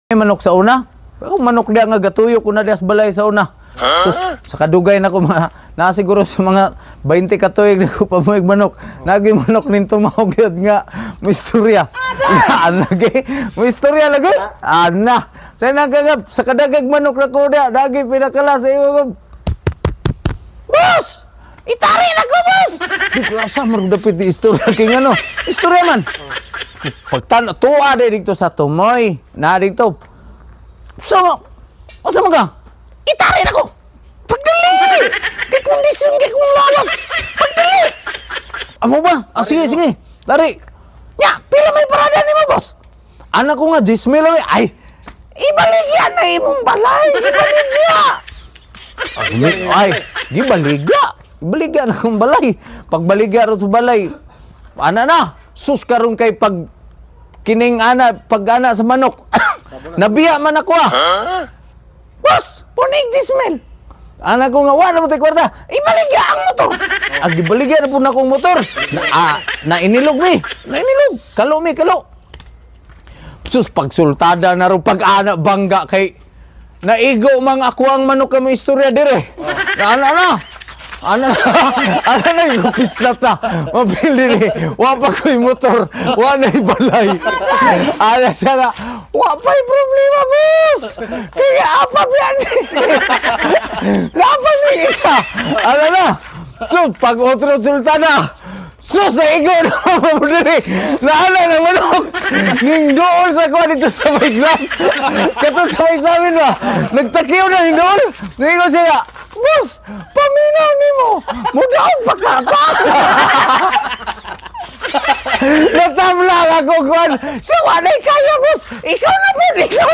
Manok sa una. Ako manok dia nga gatuyo ko na dias balay sa una. Sus, sa kadugay na ko na siguro sa mga 20 katuig na ko pamuig manok. Nagi manok nin tumawag yun nga misturya. Ana lagi. Misturya lagi. Ana. Sa nagagap sa kadagag manok na ko dia, dagi pinakala sa iyo. Boss! Itari na ko, boss! Di ko asa marug dapit di istorya king ano. Istorya man. Pagtan tuwa dito sa tumoy. Na dito. Sama, o sama ka? Itari na ko! Pagdali! Kay kondisyon, kay kung lalas! Pagdali! Amo ba? Ah, sige, sige. Dari. Ya, pila may parada ni mo, boss? Anak ko nga, 10 mil ay, ibaligya na imong balay! Ibaligya! Ay, gibaligya! Ibaligya na akong balay. Pagbaligya rin sa balay, ana na, sus karon kay pag kining ana, pag ana sa manok. Nabiya man ako Boss, punig 10 mil. Anak ko nga, wala mo tayo kwarta. Ibaligya ang motor. Ibaligya na po na akong motor. Na inilog mi. Na inilog. Kalo mi, kalo. Sus, pagsultada na rin pag-ana bangga kay naigo mang ako ang manok kami istorya dire. Ano na yung pislat na. Mapili ni. Wapa ko yung motor. Wala yung balay. Ano siya na. Wapa yung problema, boss. Kaya apap yan. Lapan ni isa. Ano na. So, pag otro sultana. Sus, naigo na mapapudiri. Naala na manok. Ning doon sa kuha dito sa may glass. Kato sa may samin ba. Nagtakiw na ning doon. Naigo siya. Boss, paminaw ni mo. Mudaog pa ka. Natabla ako kuhan. Siya, wanay kaya, boss. Ikaw na po. Ikaw